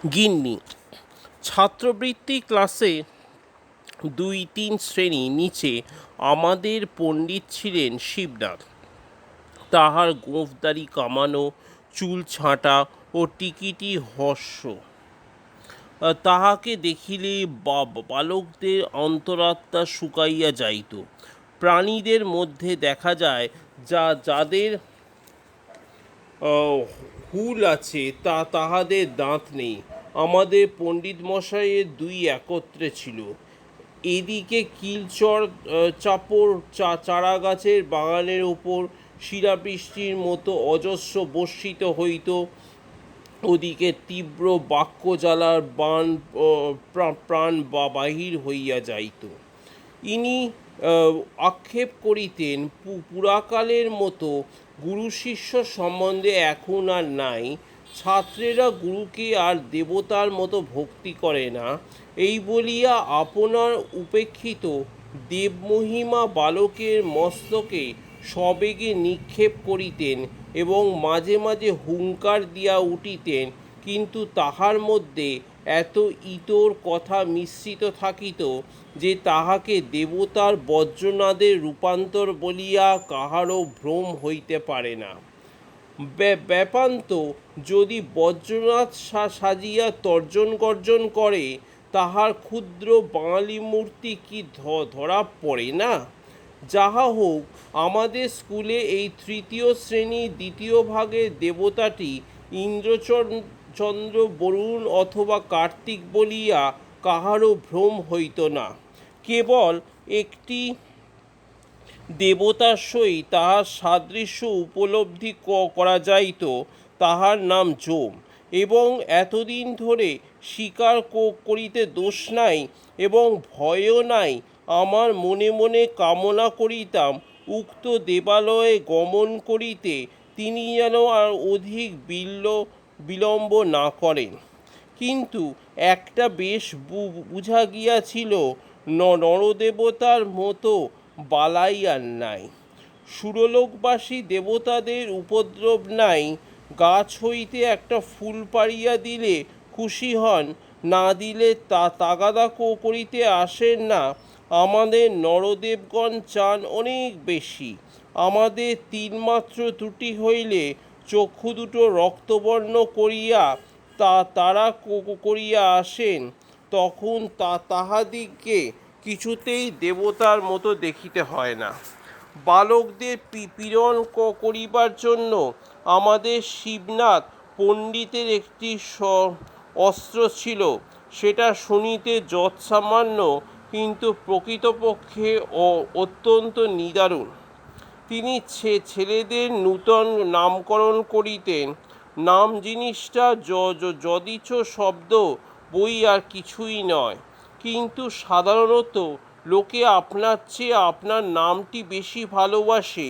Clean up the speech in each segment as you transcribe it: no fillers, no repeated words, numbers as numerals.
গিন্নি। ছাত্রবৃত্তি ক্লাসে ২-৩ শ্রেণী নিচে আমাদের পণ্ডিত ছিলেন শিবনাথ। তাহার গোঁফদাড়ি কামানো, চুল ছাঁটা ও টিকিটি হস্য। তাহাকে দেখিলেই বালকদের অন্তরাত্মা শুকাইয়া যাইত। প্রাণীদের মধ্যে দেখা যায় যাদের হুল আছে তাহাদের দাঁত নেই। আমাদের পণ্ডিতমশাইয়ের দুই একত্রে ছিল। এদিকে কিলচর চাপড় চারাগাছের বাগানের উপর শিলাবৃষ্টির মতো অজস্র বর্ষিত হইত, ওদিকে তীব্র বাক্যজ্বালার বাণ প্রাণ বাহির হইয়া যাইত। ইনি আক্ষেপ করিতেন, পুরাকালের মতো গুরু শিষ্য সম্বন্ধে এখন আর নাই। ছাত্রেরা গুরুকে আর দেবতার মতো ভক্তি করে না, এই বলিয়া আপনার উপেক্ষিত দেবমহিমা বালকের মস্তকে সবেগে নিক্ষেপ করিতেন এবং মাঝে মাঝে হুঙ্কার দিয়া উঠিতেন, কিন্তু তাহার মধ্যে এত ইতর কথা মিশ্রিত থাকিত যে তাহাকে দেবতার বজ্রনাদের রূপান্তর বলিয়া কাহারও ভ্রম হইতে পারে না। ব্যাপান্ত যদি বজ্রনাথ সাজিয়া তর্জন গর্জন করে, তাহার ক্ষুদ্র বাঙালি মূর্তি কি ধরা পড়ে না? যাহা হোক, আমাদের স্কুলে এই তৃতীয় শ্রেণীর দ্বিতীয় ভাগের দেবতাটি ইন্দ্রচন্দ্র, বরুণ অথবা কার্তিক বলিয়া কাহারও ভ্রম হইত না। কেবল একটি দেবতার সহিত তাহার সাদৃশ্য উপলব্ধি করা যাইত, তাহার নাম যম। এবং এতদিন ধরে স্বীকার করিতে দোষ নাই এবং ভয়ও নাই। আমার মনে মনে কামনা করিতাম উক্ত দেবালয়ে গমন করিতে তিনি যেন আর অধিক বিলম্ব না করেন। কিন্তু একটা বেশ বুঝা গিয়াছিল, নরদেবতার মতো বালাই আর নাই। সুরলোকবাসী দেবতাদের উপদ্রব নাই। গাছ হইতে একটা ফুল পাড়িয়া দিলে খুশি হন, না দিলে তাগাদা করিতে আসেন না। আমাদের নরদেবগণ চান অনেক বেশি। আমাদের তিলমাত্র ত্রুটি হইলে চক্ষু দুটো রক্তবর্ণ করিয়া তারা করিয়া আসেন, তখন তাহাদিগকে কিছুতেই দেবতার মতো দেখিতে হয় না। বালকদের পীড়ন করিবার জন্য আমাদের শিবনাথ পণ্ডিতের একটি অস্ত্র ছিল। সেটা শুনিতে যৎসামান্য, কিন্তু প্রকৃতপক্ষে অত্যন্ত নিদারুণ। তিনি ছেলেদের নূতন নামকরণ করিতেন। নাম জিনিসটা যদিচ শব্দ, বই আর কিছুই নয়। কিন্তু সাধারণত লোকে আপনার চেয়ে আপনার নামটি বেশি ভালোবাসে।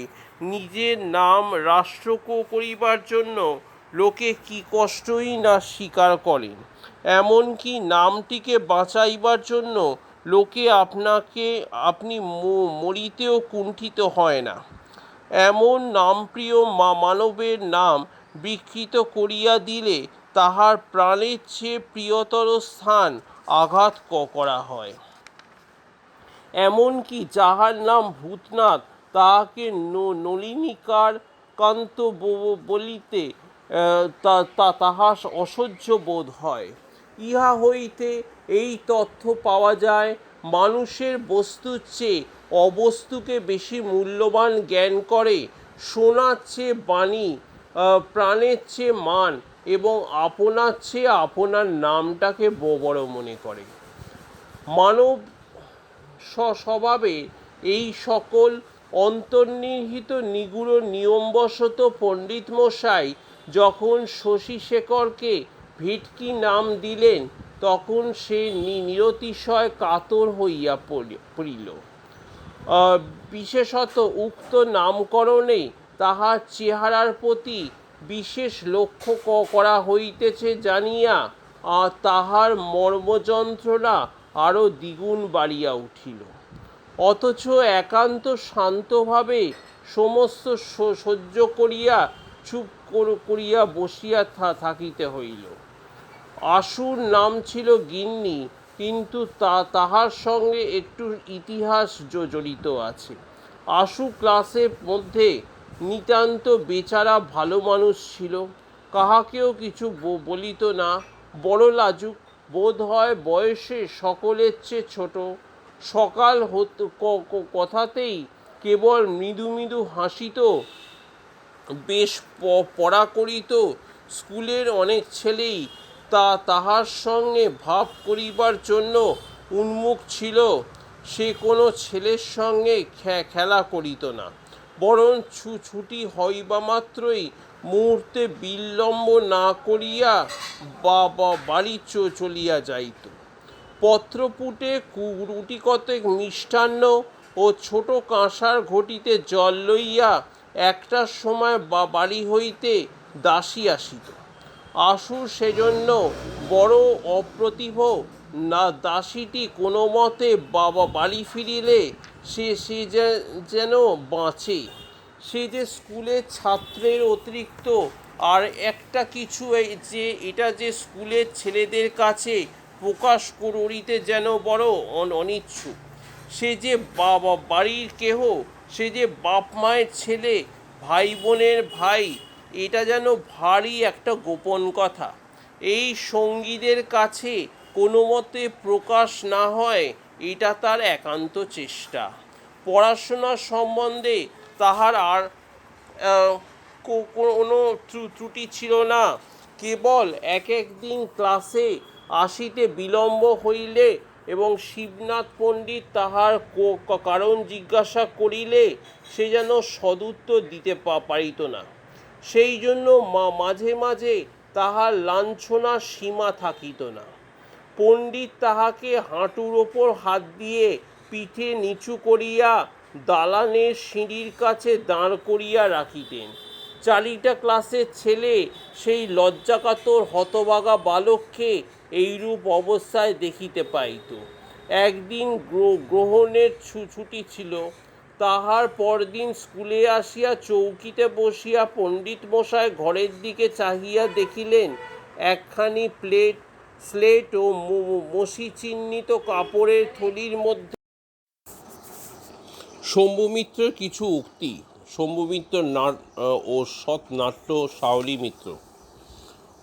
নিজের নাম রাষ্ট্র করিবার জন্য লোকে কি কষ্টই না স্বীকার করেন। এমনকি নামটিকে বাঁচাইবার জন্য লোকে আপনি মরিতেও কুণ্ঠিত হয় না। এমন নামপ্রিয় মানবের নাম বিকৃত করিয়া দিলে তাহার প্রাণের চেয়ে প্রিয়তর স্থান আঘাত করা হয়। এমনকি যাহার নাম ভূতনাথ, তাহাকে নলিনীকার কান্ত বলিতে তাহার অসহ্য বোধ হয়। ইহা হইতে এই তথ্য পাওয়া যায়, মানুষের বস্তুর চেয়ে অবস্তুকে বেশি মূল্যবান জ্ঞান করে, সোনার চেয়ে বাণী, প্রাণের চেয়ে মান এবং আপনার চেয়ে আপনার নামটাকে বড় মনে করে। মানব স্বভাবে এই সকল অন্তর্নিহিত নিগূঢ় নিয়মবশত পণ্ডিতমশাই যখন শশীশেখরকে ভেটকি নাম দিলেন, তখন সে নিরতিশয় কাতর হইয়া পড়িল। বিশেষত উক্ত নামকরণে তাহার চেহারার প্রতি বিশেষ লক্ষ্য করা হইতেছে জানিয়া তাহার মর্মযন্ত্রণা আরও দ্বিগুণ বাড়িয়া উঠিল। অথচ একান্ত শান্তভাবে সমস্ত সহ্য করিয়া চুপ করিয়া বসিয়া থাকিতে হইল। আশুর নাম ছিল গিন্নি, কিন্তু তাহার সঙ্গে একটু ইতিহাস জড়িত আছে। আশু ক্লাসের মধ্যে নিতান্ত বেচারা ভালো মানুষ ছিল, কাহাকেও কিছু বলিত না, বড় লাজুক, বোধ হয় বয়সে সকলের চেয়ে ছোট। সকাল কথাতেই কেবল মৃদু মৃদু হাসিত, বেশ পড়া করিত। স্কুলের অনেক ছেলেই তাহার সঙ্গে ভাব করিবার জন্য উন্মুখ ছিল। সে কোনো ছেলের সঙ্গে খেলা করিত না, বরং ছুটি হইবা মাত্রই মুহূর্তে বিলম্ব না করিয়া বাড়ি চলিয়া যাইত। পত্রপুটে রুটি কতক মিষ্টান্ন ও ছোট কাঁসার ঘটিতে জল লইয়া একটার সময় বাড়ি হইতে দাসী আসিত। আশুর সেজন্য বড় অপ্রতিভ না। দাসীটি কোনো মতে বাড়ি ফিরিলে সে যেন বাঁচে। সে যে স্কুলের ছাত্রের অতিরিক্ত আর একটা কিছু, যে এটা যে স্কুলের ছেলেদের কাছে প্রকাশ করিতে যেন বড় অনিচ্ছুক। সে যে বাড়ির কেহ, সে যে বাপ মায়ের ছেলে, ভাই বোনের ভাই, এটা যেন ভারী একটা গোপন কথা। এই সঙ্গীদের কাছে কোনো মতে প্রকাশ না হয়, এটা তার একান্ত চেষ্টা। পড়াশোনার সম্বন্ধে তাহার আর কোনো ত্রুটি ছিল না। কেবল একদিন ক্লাসে আসিতে বিলম্ব হইলে এবং শিবনাথ পণ্ডিত তাহার কারণ জিজ্ঞাসা করিলে সে যেন সদুত্তর দিতে পারিত না। সেই জন্য মাঝে মাঝে তাহার লাঞ্ছনার সীমা থাকিত না। পণ্ডিত তাহাকে হাঁটুর ওপর হাত দিয়ে পিঠে নিচু করিয়া দালানের সিঁড়ির কাছে দাঁড় করিয়া রাখিতেন। চারিটা ক্লাসের ছেলে সেই লজ্জাকাতর হতভাগা বালককে এইরূপ অবস্থায় দেখিতে পাইত। একদিন গ্রহণের ছুটি ছিল। তাহার পরদিন স্কুলে আসিয়া চৌকিতে বসিয়া পণ্ডিত মশাই ঘরের দিকে চাহিয়া দেখিলেন, একখানি স্লেট ও মসি চিহ্নিত কাপড়ের থলির মধ্যে শম্ভু মিত্রের কিছু উক্তি। শম্ভু মিত্র ও সৎ নাট্য শাওলি মিত্র।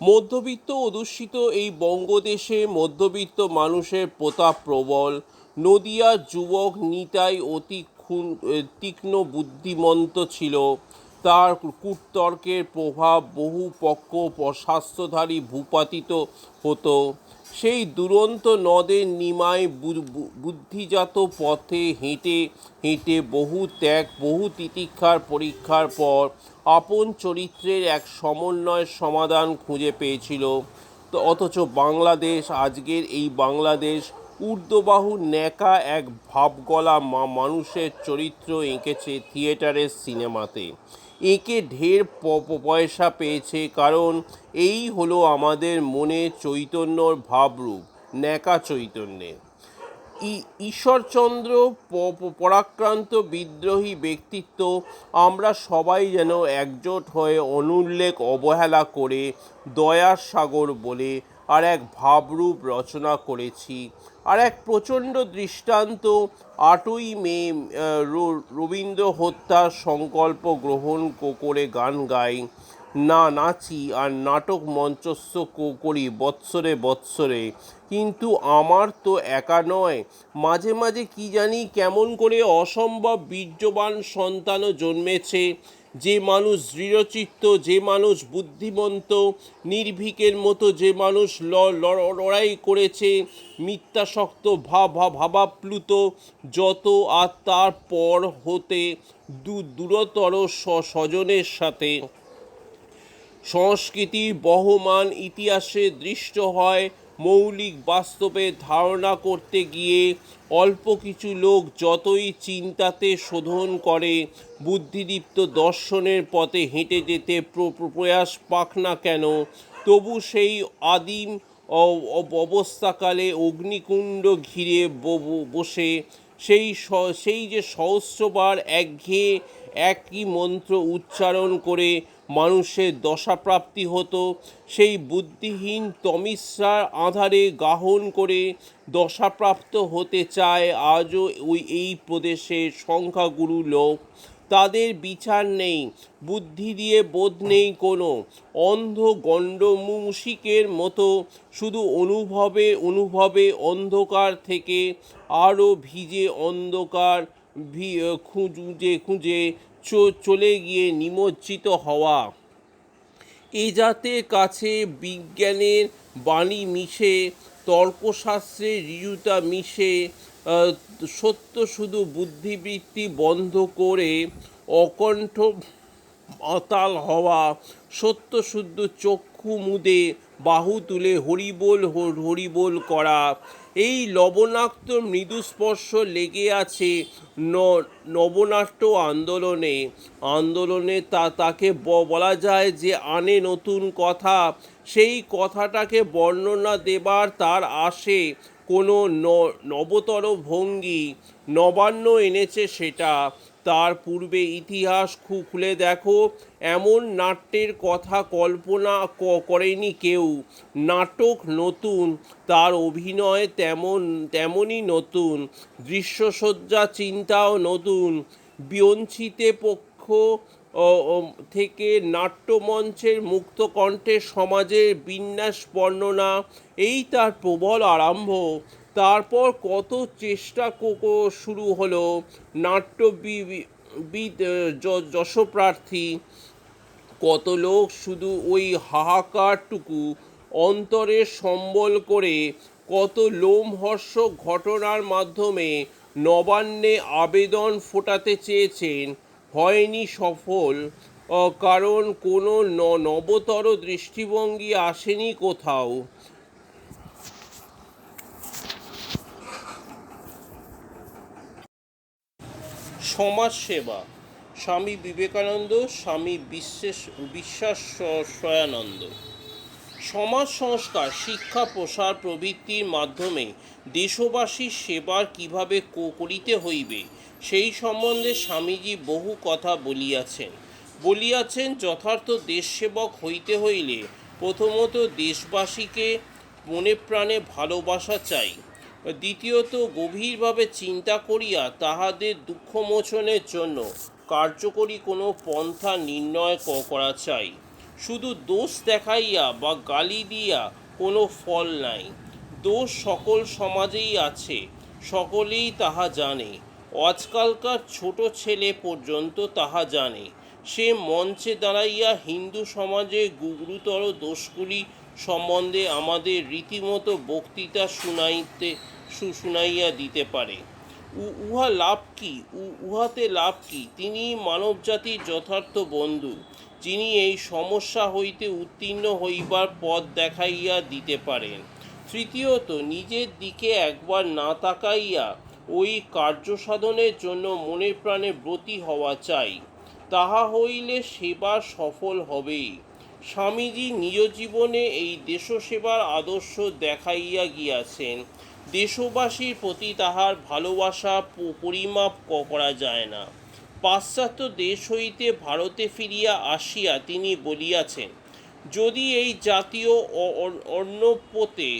মধ্যবিত্ত অধ্যুষিত এই বঙ্গদেশে মধ্যবিত্ত মানুষের প্রতাপ প্রবল। নদিয়ার যুবক নিতাই অতি তীক্ষ্ণ বুদ্ধিমন্ত ছিল। তার কূটতর্কের প্রভাব বহু পক্ষ স্বাস্থ্যধারী ভূপাতিত হতো। সেই দুরন্ত নদের নিমায় বুদ্ধিজাত পথে হেঁটে হেঁটে বহু ত্যাগ, বহু তিতিক্ষার পরীক্ষার পর আপন চরিত্রের এক সমন্বয় সমাধান খুঁজে পেয়েছিল। অথচ বাংলাদেশ, আজকের এই বাংলাদেশ, ঊর্ধ্ববাহু ন্যাকা এক ভাবগলা মানুষের চরিত্র এঁকেছে থিয়েটারের সিনেমাতে। এঁকে ঢের পয়সা পেয়েছে, কারণ এই হলো আমাদের মনে চৈতন্যর ভাবরূপ, ন্যাকা চৈতন্যের। ঈশ্বরচন্দ্র পরাক্রান্ত বিদ্রোহী ব্যক্তিত্ব। আমরা সবাই যেন একজোট হয়ে অনুল্লেখ অবহেলা করে দয়ার সাগর বলে আর এক ভাবরূপ রচনা করেছি। আর এক প্রচণ্ড দৃষ্টান্ত 8ই মে রবীন্দ্র হত্যার সংকল্প গ্রহণ করে গান গাই, নাচি আর নাটক মঞ্চস্থ করি বৎসরে বৎসরে। কিন্তু আমার তো একা নয়, মাঝে মাঝে কি জানি কেমন করে অসম্ভব বীর্যবান সন্তানও জন্মেছে। যে মানুষ দৃঢ়চিত্ত, যে মানুষ বুদ্ধিমন্ত, নির্ভীকের মতো যে মানুষ লড়াই করেছে মিথ্যাসক্ত ভাবাপ্লুত যত, আর তার পর হতে দূরতর স্বজনের সাথে সংস্কৃতির বহমান ইতিহাসে দৃষ্ট হয়। মৌলিক বাস্তবে ধারণা করতে গিয়ে অল্প কিছু লোক যতই চিন্তাতে শোধন করে, বুদ্ধিদীপ্ত দর্শনের পথে হেঁটে যেতে প্রয়াস পাক না কেন, তবু সেই আদিম অবস্থাকালে অগ্নিকুণ্ড ঘিরে বসে সেই যে সহস্রবার একঘেয়ে একই মন্ত্র উচ্চারণ করে মানুষের দশাপ্রাপ্তি হতো, সেই বুদ্ধিহীন তমিশ্রার আধারে গাহন করে দশাপ্রাপ্ত হতে চায় আজও এই প্রদেশের সংখ্যাগুরু লোক। তাদের বিচার নেই, বুদ্ধি দিয়ে বোধ নেই কোনো, অন্ধ গণ্ডমূষিকের মতো শুধু অনুভবে অনুভবে অন্ধকার থেকে আরও ভিজে অন্ধকার খুঁজে খুঁজে চলে গিয়ে নিমজ্জিত হওয়া। এ জাতের কাছে বিজ্ঞানের বাণী মিশে, তর্কশাস্ত্রের ঋজুতা মিশে, সত্য শুধু বুদ্ধিবৃত্তি বন্ধ করে অকণ্ঠ মাতাল হওয়া, সত্য শুদ্ধ চক্ষু মুদে বাহু তুলে হরিবোল হরিবোল করা, এই লবণাক্ত মৃদুস্পর্শ লেগে আছে নবনাট্য আন্দোলনে। আন্দোলনে তাকে বলা যায় যে আনে নতুন কথা, সেই কথাটাকে বর্ণনা দেবার তার আসে কোনো নবতর ভঙ্গি, নবান্ন এনেছে সেটা। তার পূর্বে ইতিহাস খুলে দেখো, এমন নাট্যের কথা কল্পনা করেনি কেউ। নাটক নতুন, তার অভিনয় তেমনই নতুন, দৃশ্যসজ্জা চিন্তাও নতুন। বিয়ঞ্চিতে পক্ষ থেকে নাট্যমঞ্চের মুক্তকণ্ঠে সমাজের বিন্যাস বর্ণনা, এই তার প্রবল আরম্ভ। তারপর কত চেষ্টা শুরু হলো নাট্যবিদ যশপ্রার্থী, কত লোক শুধু ওই হাহাকারটুকু অন্তরে সম্বল করে, কত লোমহর্ষক ঘটনার মাধ্যমে নবান্নে আবেদন ফোটাতে চেয়েছেন, হয়নি সফল, কারণ কোনো নবতর দৃষ্টিভঙ্গি আসেনি কোথাও। সমাজসেবা, স্বামী বিবেকানন্দ, স্বামী বিশ্বাসানন্দ। সমাজ সংস্কার, শিক্ষা প্রসার প্রভৃতির মাধ্যমে দেশবাসীর সেবার কিভাবে করিতে হইবে, সেই সম্বন্ধে স্বামীজি বহু কথা বলিয়াছেন। যথার্থ দেশসেবক হইতে হইলে প্রথমত দেশবাসীকে মনে প্রাণে ভালোবাসা চাই, দ্বিতীয়ত গভীরভাবে চিন্তা করিয়া তাহাদের দুঃখমোচনের জন্য কার্যকরী কোনো পন্থা নির্ণয় করা চাই। শুধু দোষ দেখাইয়া বা গালি দিয়া কোনো ফল নাই। দোষ সকল সমাজেই আছে, সকলেই তাহা জানে, আজকালকার ছোট ছেলে পর্যন্ত তাহা জানে। সে মঞ্চে দাঁড়াইয়া হিন্দু সমাজের গুরুতর দোষগুলি সম্বন্ধে আমাদের রীতিমতো বক্তৃতা শুনাইয়া দিতে পারে। উহাতে লাভ কি? তিনি মানবজাতির যথার্থ বন্ধু, যিনি এই সমস্যা হইতে উত্তীর্ণ হইবার পথ দেখাইয়া দিতে পারেন। তৃতীয়ত নিজের দিকে একবার না তাকাইয়া ওই কার্যসাধনের জন্য মনে প্রাণে ব্রতী হওয়া চাই, তাহা হইলে সেবা সফল হবেই। স্বামীজি নিজ জীবনে এই দেশসেবার আদর্শ দেখাইয়া গিয়াছেন। দেশবাসীর প্রতি তাহার ভালোবাসা পরিমাপ করা যায় না। পাশ্চাত্য দেশ হইতে ভারতে ফিরিয়া আসিয়া তিনি বলিয়াছেন, যদি এই জাতীয় অর্ণপোতে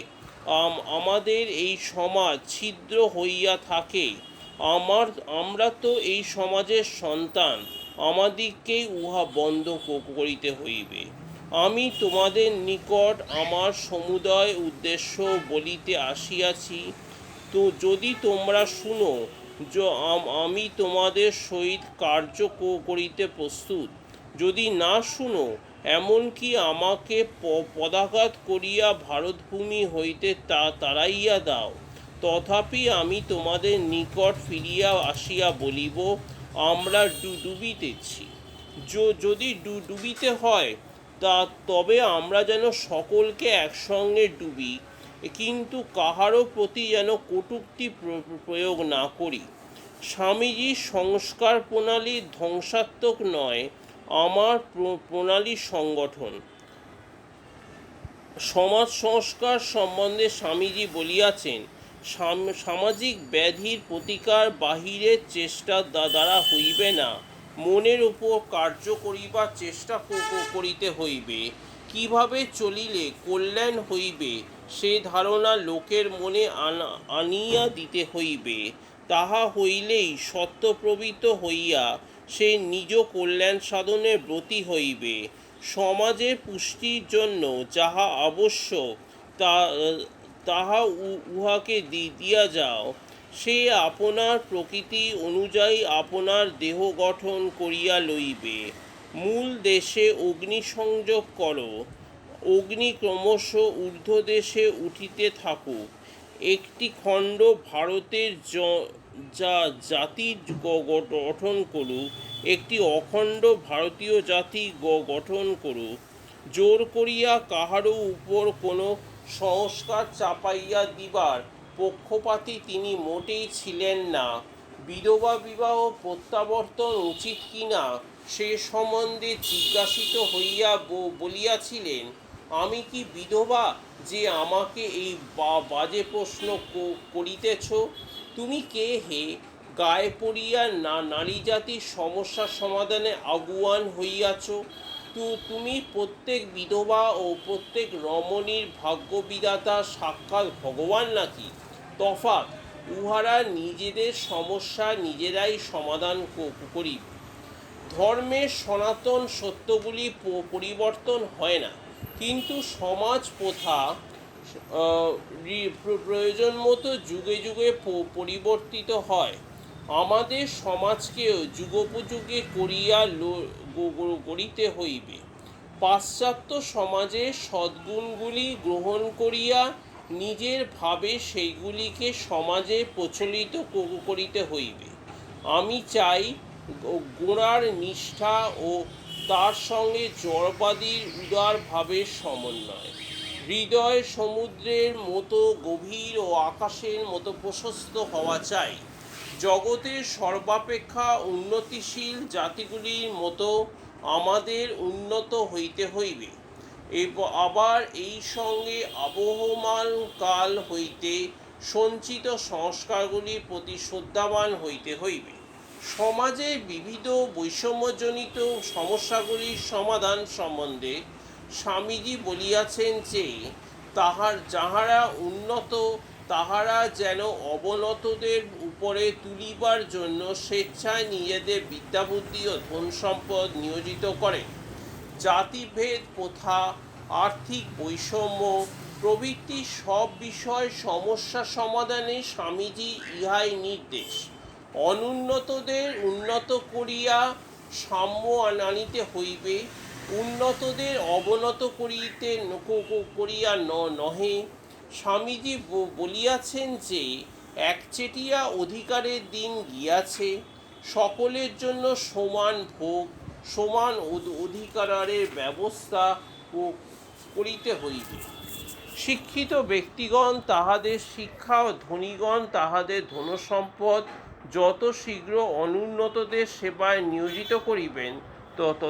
আমাদের এই সমাজ ছিদ্র হইয়া থাকে, আমরা তো এই সমাজের সন্তান, আমাদিগকেই উহা বন্ধ করিতে হইবে। আমি তোমাদের নিকট আমার সমুদয় উদ্দেশ্য বলিতে আসিয়াছি, তো যদি তোমরা শুনো, আমি তোমাদের সহিত কার্য করিতে প্রস্তুত। যদি না শুনো, এমনকি আমাকে পদাঘাত করিয়া ভারতভূমি হইতে তাড়াইয়া দাও, তথাপি আমি তোমাদের নিকট ফিরিয়া আসিয়া বলিব, আমরা ডুবিতেছি। যদি ডুবিতে হয় তবে আমরা যেন সকলকে একসঙ্গে ডুবি, কিন্তু কাহারও প্রতি যেন কটূক্তি প্রয়োগ না করি। স্বামীজির সংস্কার প্রণালী ধ্বংসাত্মক নয়, আমার প্রণালী সংগঠন। সমাজ সংস্কার সম্বন্ধে স্বামীজি বলিয়াছেন, সামাজিক ব্যাধির প্রতিকার বাহিরের চেষ্টা দ্বারা হইবে না, মনের উপর কার্য করিবার চেষ্টা করিতে হইবে। কিভাবে চলিলে কল্যাণ হইবে সে ধারণা লোকের মনে আনিয়া দিতে হইবে। তাহা হইলেই সত্যপ্রবৃত্ত হইয়া সে নিজ কল্যাণ সাধনে ব্রতী হইবে। সমাজের পুষ্টির জন্য যাহা আবশ্যক তাহা উহাকে দিয়া যাও। সে আপনার প্রকৃতি অনুযায়ী আপনার দেহ গঠন করিয়া লইবে। মূল দেশে অগ্নিসংযোগ করো, অগ্নি ক্রমশ ঊর্ধ্বদেশে উঠিতে থাকুক। একটি খণ্ড ভারতের যা জাতি গঠন করুক, একটি অখণ্ড ভারতীয় জাতি গঠন করুক। জোর করিয়া কাহারও উপর কোনো সংস্কার চাপাইয়া দিবার পক্ষপাতী তিনি মোটেই ছিলেন না। বিধবা বিবাহ প্রত্যাবর্তন উচিত কিনা সে সম্বন্ধে জিজ্ঞাসিত হইয়া বলিয়াছিলেন, আমি কি বিধবা যে আমাকে এই বাজে প্রশ্ন করিতেছ? তুমি কে হে? গায়ে পড়িয়া নারী জাতির সমস্যা সমাধানে আগুয়ান হইয়াছ। তুমি প্রত্যেক বিধবা ও প্রত্যেক রমণীর ভাগ্যবিধাতা সাক্ষাৎ ভগবান নাকি? তফাৎ, উহারা নিজেদের সমস্যা নিজেরাই সমাধান করিবে। ধর্মের সনাতন সত্যগুলি পরিবর্তন হয় না, কিন্তু সমাজ প্রথা প্রয়োজন মতো যুগে যুগে পরিবর্তিত হয়। আমাদের সমাজকেও যুগোপযোগী করিয়া গড়িতে হইবে। পাশ্চাত্য সমাজের সদ্গুণগুলি গ্রহণ করিয়া নিজের ভাবে সেইগুলিকে সমাজে প্রচলিত করিতে হইবে। আমি চাই গোড়ার নিষ্ঠা ও তার সঙ্গে জড়বাদীর উদার ভাবের সমন্বয়। হৃদয় সমুদ্রের মতো গভীর ও আকাশের মতো প্রশস্ত হওয়া চাই। জগতের সর্বাপেক্ষা উন্নতিশীল জাতিগুলির মতো আমাদের উন্নত হইতে হইবে। আবার এই সঙ্গে আবহমান কাল হইতে সঞ্চিত সংস্কারগুলির প্রতি শ্রদ্ধাবান হইতে হইবে। সমাজের বিবিধ বৈষম্যজনিত সমস্যাগুলির সমাধান সম্বন্ধে স্বামীজি বলিয়াছেন যে, যাহারা উন্নত তাহারা যেন অবনতদের উপরে তুলিবার জন্য স্বেচ্ছায় নিজেদের বিদ্যাবুদ্ধি ও ধন সম্পদ নিয়োজিত করেন। জাতিভেদ প্রথা, আর্থিক বৈষম্য প্রভৃতি সব বিষয় সমস্যা সমাধানে স্বামীজি ইহাই নির্দেশ। অনুন্নতদের উন্নত করিয়া সাম্য আনিতে হইবে, উন্নতদের অবনত করিয়া নহে। স্বামীজি বলিয়াছেন যে, একচেটিয়া অধিকারের দিন গিয়াছে। সকলের জন্য সমান ভোগ, সমান অধিকারের ব্যবস্থা করিতে হইবে। শিক্ষিত ব্যক্তিগণ তাহাদের শিক্ষা ও ধনীগণ তাহাদের ধনসম্পদ যত শীঘ্র অনুন্নতদের সেবায় নিয়োজিত করিবেন, তত